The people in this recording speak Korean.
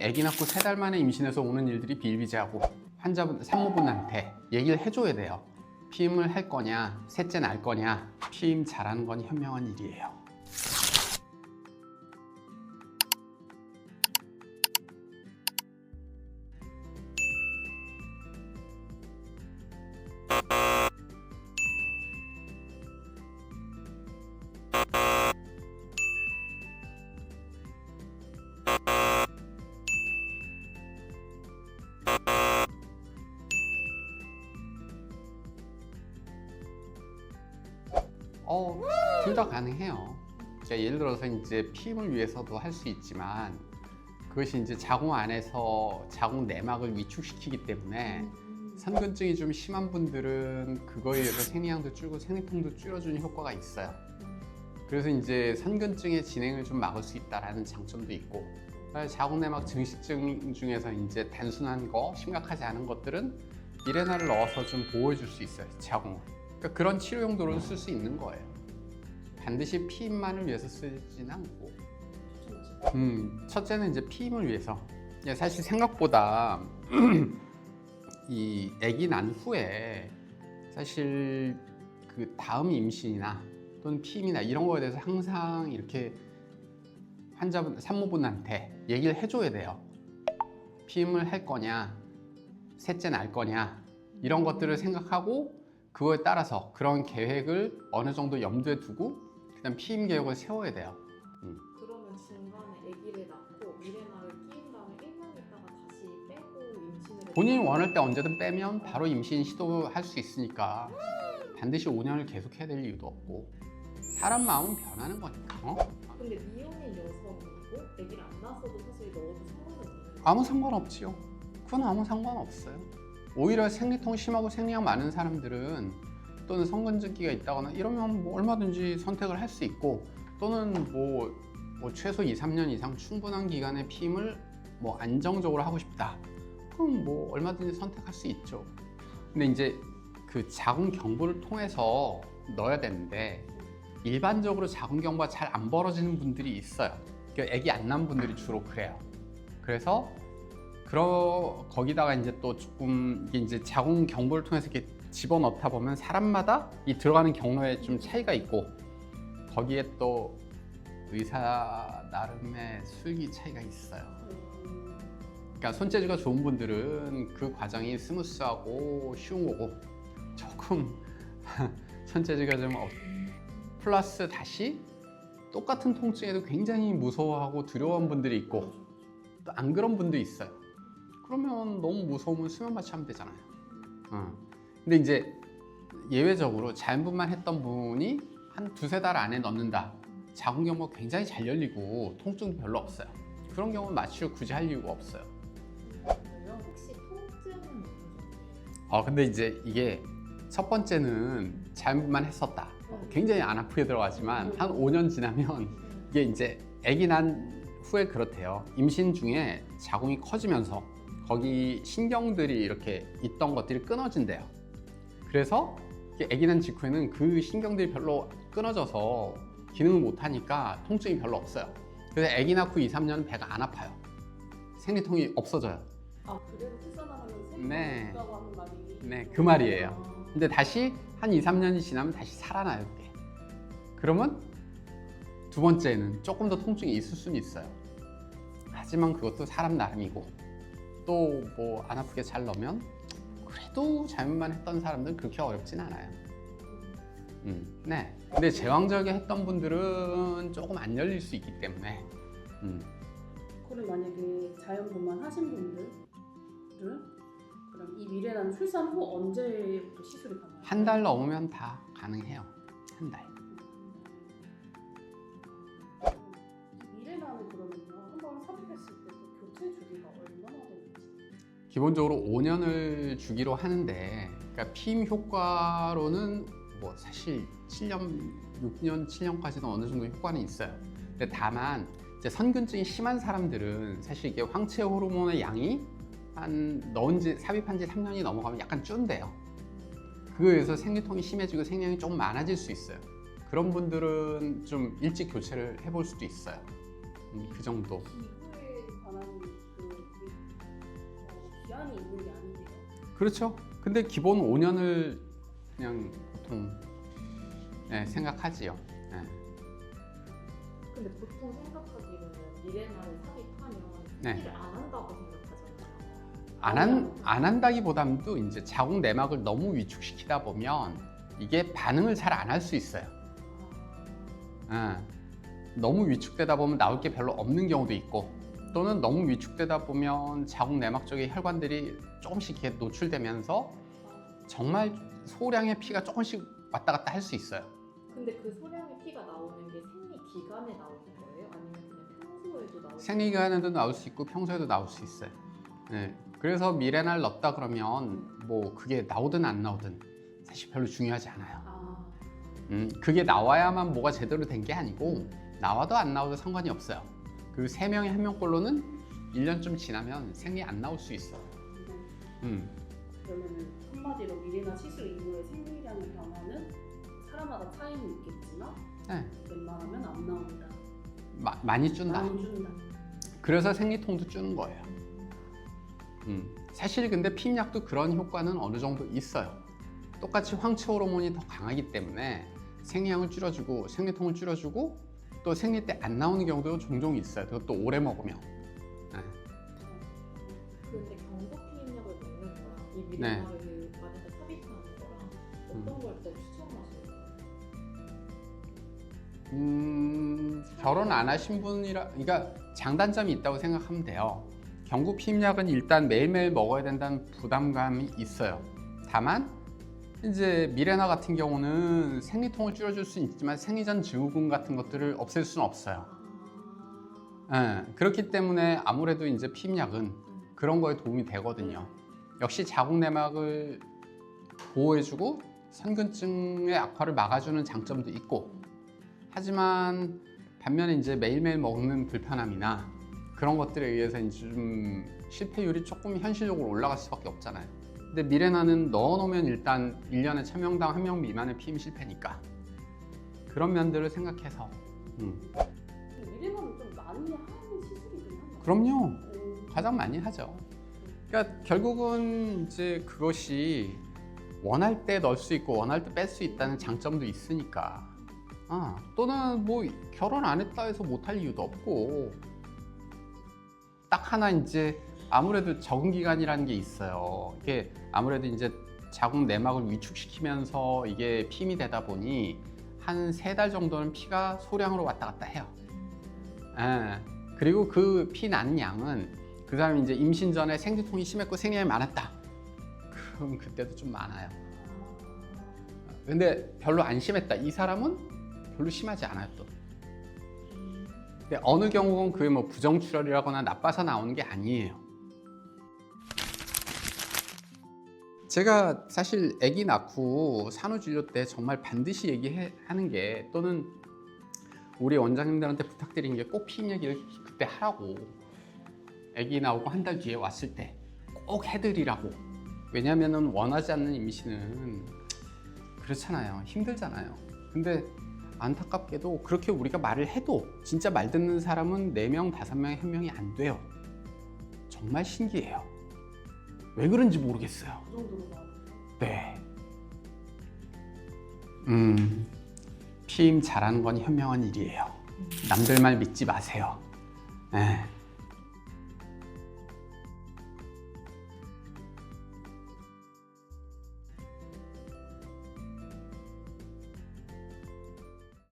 아기 낳고 3달 만에 임신해서 오는 일들이 비일비재하고 환자분, 산모분한테 얘기를 해줘야 돼요. 피임을 할 거냐, 셋째 날 거냐. 피임 잘하는 건 현명한 일이에요. 둘 다 가능해요. 그러니까 예를 들어서 이제 피임을 위해서도 할 수 있지만 그것이 이제 자궁 안에서 자궁 내막을 위축시키기 때문에 선근증이 좀 심한 분들은 그거에 의해서 생리량도 줄고 생리통도 줄여주는 효과가 있어요. 그래서 이제 선근증의 진행을 좀 막을 수 있다라는 장점도 있고, 자궁 내막 증식증 중에서 이제 단순한 거, 심각하지 않은 것들은 미레나를 넣어서 좀 보호해 줄 수 있어요, 자궁을. 그러니까 그런 치료 용도로 쓸 수 있는 거예요. 반드시 피임만을 위해서 쓰진 않고. 첫째는 이제 피임을 위해서. 사실 생각보다 이 아기 난 후에 사실 그 다음 임신이나 또는 피임이나 이런 거에 대해서 항상 이렇게 환자분, 산모분한테 얘기를 해줘야 돼요. 피임을 할 거냐, 셋째 날 거냐, 이런 것들을 생각하고 그거에 따라서 그런 계획을 어느 정도 염두에 두고 그다음 피임 계획을 세워야 돼요. 그러면 중간에 아기를 낳고 미레나를 끼인 다음에 1년 있다가 다시 빼고 임신을 본인이 원할 때 언제든 빼면 바로 임신 시도할 수 있으니까 반드시 5년을 계속 해야 될 이유도 없고, 사람 마음은 변하는 거니까. 근데 미혼인 여성이고 아기를 안 낳았어도 사실 넣어도 상관은 없는 아무 상관없지요. 그건 아무 상관없어요. 오히려 생리통 심하고 생리량 많은 사람들은 또는 성근증기가 있다거나 이러면 뭐 얼마든지 선택을 할 수 있고, 또는 뭐 최소 2, 3년 이상 충분한 기간의 피임을 뭐 안정적으로 하고 싶다. 그럼 뭐 얼마든지 선택할 수 있죠. 근데 이제 그 자궁 경부를 통해서 넣어야 되는데 일반적으로 자궁 경부가 잘 안 벌어지는 분들이 있어요. 그러니까 아기 안 낳은 분들이 주로 그래요. 그래서 거기다가 이제 또 조금 이게 이제 자궁 경부를 통해서 이렇게 집어넣다 보면 사람마다 이 들어가는 경로에 좀 차이가 있고, 거기에 또 의사 나름의 술기 차이가 있어요. 그러니까 손재주가 좋은 분들은 그 과정이 스무스하고 쉬운 거고, 조금 손재주가 좀 플러스 다시 똑같은 통증에도 굉장히 무서워하고 두려워한 분들이 있고, 또 안 그런 분도 있어요. 그러면 너무 무서우면 수면 마취하면 되잖아요. 근데 이제 예외적으로 자연분만 했던 분이 한 2-3달 안에 넣는다. 자궁 경부가 굉장히 잘 열리고 통증도 별로 없어요. 그런 경우는 마취를 굳이 할 이유가 없어요. 혹시 통증은 어느 정도예요? 근데 이제 이게 첫 번째는 자연분만 했었다. 굉장히 안 아프게 들어가지만 한 5년 지나면 이게 이제 아기 난 후에 그렇대요. 임신 중에 자궁이 커지면서 거기 신경들이 이렇게 있던 것들이 끊어진대요. 그래서 아기 난 직후에는 그 신경들이 별로 끊어져서 기능을 못하니까 통증이 별로 없어요. 그래서 아기 낳고 2-3년은 배가 안 아파요. 생리통이 없어져요. 그대로 출산하면 네. 생리가 없다고 하는 말이 네, 그 말이에요. 근데 다시 한 2-3년이 지나면 다시 살아나요, 그게. 그러면 두 번째는 조금 더 통증이 있을 수는 있어요. 하지만 그것도 사람 나름이고, 또 뭐 안 아프게 잘 넣으면 그래도 자연분만 했던 사람들은 그렇게 어렵진 않아요. 네. 근데 제왕절개 했던 분들은 조금 안 열릴 수 있기 때문에. 그럼 만약에 자연분만 하신 분들은 그럼 이 미래나는 출산 후 언제부터 시술이 가능해요? 한 달 넘으면 다 가능해요. 한 달. 이 미래나는 그러면요 한번 삽입했을 때 그 교체 주기가 얼마나 되는지? 기본적으로 5년을 주기로 하는데, 그러니까 피임 효과로는 뭐 사실 7년, 6년, 7년까지는 어느 정도 효과는 있어요. 근데 다만 이제 선근증이 심한 사람들은 사실 이게 황체 호르몬의 양이 삽입한 지 3년이 넘어가면 약간 준대요. 그거에 의해서 생리통이 심해지고 생리량이 조금 많아질 수 있어요. 그런 분들은 좀 일찍 교체를 해볼 수도 있어요. 그 정도. 기구에 관한 그 기한이 있는 게 아니에요. 그렇죠. 근데 기본 5년을 그냥 보통 생각하지요. 네. 근데 보통 생각하기로는 미레나를 삽입하면 네. 삽입을 안 한다고 생각하잖아요. 안 한다기보다도 이제 자궁 내막을 너무 위축시키다 보면 이게 반응을 잘 안 할 수 있어요. 너무 위축되다 보면 나올 게 별로 없는 경우도 있고, 또는 너무 위축되다 보면 자궁 내막 쪽의 혈관들이 조금씩 이렇게 노출되면서 정말 소량의 피가 조금씩 왔다 갔다 할 수 있어요. 근데 그 소량의 피가 나오는 게 생리 기간에 나오는 거예요? 아니면 그냥 평소에도 나오는 생리기간에도 나올 수 있고 평소에도 나올 수 있어요. 그래서 미레나를 넣었다 그러면 뭐 그게 나오든 안 나오든 사실 별로 중요하지 않아요. 그게 나와야만 뭐가 제대로 된 게 아니고 나와도 안 나와도 상관이 없어요. 그 3명에 1명꼴로는 1년쯤 지나면 생리 안 나올 수 있어요. 그러면은 한마디로 미레나 시술 이후에 생리량의 변화는 사람마다 차이는 있겠지만 웬만하면 안 나온다. 많이 준다. 많이 준다. 그래서 생리통도 주는 거예요. 사실 근데 피임약도 그런 효과는 어느 정도 있어요. 똑같이 황체 호르몬이 더 강하기 때문에 생리량을 줄여주고 생리통을 줄여주고 또 생리 때 안 나오는 경우도 종종 있어요. 그것도 오래 먹으면. 근데 경구 피임약을 먹는 거랑 이 미레나를 만약에 삽입하는 거랑 어떤 걸 더 추천하시는 거예요? 결혼 안 하신 분이라, 그러니까 장단점이 있다고 생각하면 돼요. 경구 피임약은 일단 매일매일 먹어야 된다는 부담감이 있어요. 다만 이제 미레나 같은 경우는 생리통을 줄여줄 수는 있지만 생리전 증후군 같은 것들을 없앨 수는 없어요. 그렇기 때문에 아무래도 이제 피임약은 그런 거에 도움이 되거든요. 역시 자궁 내막을 보호해주고 선근증의 악화를 막아주는 장점도 있고, 하지만 반면에 이제 매일매일 먹는 불편함이나 그런 것들에 의해서 이제 좀 실패율이 조금 현실적으로 올라갈 수밖에 없잖아요. 근데 미레나는 넣어놓으면 일단 1년에 1000명당 1명 미만의 피임 실패니까 그런 면들을 생각해서 미레나는 좀 많이 하는 시술이긴 한가요? 그럼요. 가장 많이 하죠. 그러니까 결국은 이제 그것이 원할 때 넣을 수 있고 원할 때 뺄 수 있다는 장점도 있으니까. 또는 뭐 결혼 안 했다 해서 못할 이유도 없고, 딱 하나 이제 아무래도 적응 기간이라는 게 있어요. 이게 아무래도 이제 자궁 내막을 위축시키면서 이게 피임이 되다 보니 한 3달 정도는 피가 소량으로 왔다 갔다 해요. 그리고 그 피 나는 양은 그 사람이 이제 임신 전에 생리통이 심했고 생리량이 많았다. 그럼 그때도 좀 많아요. 근데 별로 안 심했다. 이 사람은 별로 심하지 않아요 또. 근데 어느 경우는 그게 뭐 부정출혈이라거나 나빠서 나오는 게 아니에요. 제가 사실 아기 낳고 산후진료 때 정말 반드시 얘기하는 게, 또는 우리 원장님들한테 부탁드린 게 꼭 피임 얘기를 그때 하라고. 아기 나오고 한 달 뒤에 왔을 때 꼭 해드리라고. 왜냐면은 원하지 않는 임신은 그렇잖아요. 힘들잖아요. 근데 안타깝게도 그렇게 우리가 말을 해도 진짜 말 듣는 사람은 4명, 5명에 1명이 안 돼요. 정말 신기해요. 왜 그런지 모르겠어요. 그 정도로 많아요. 네. 피임 잘하는 건 현명한 일이에요. 남들 말 믿지 마세요. 네.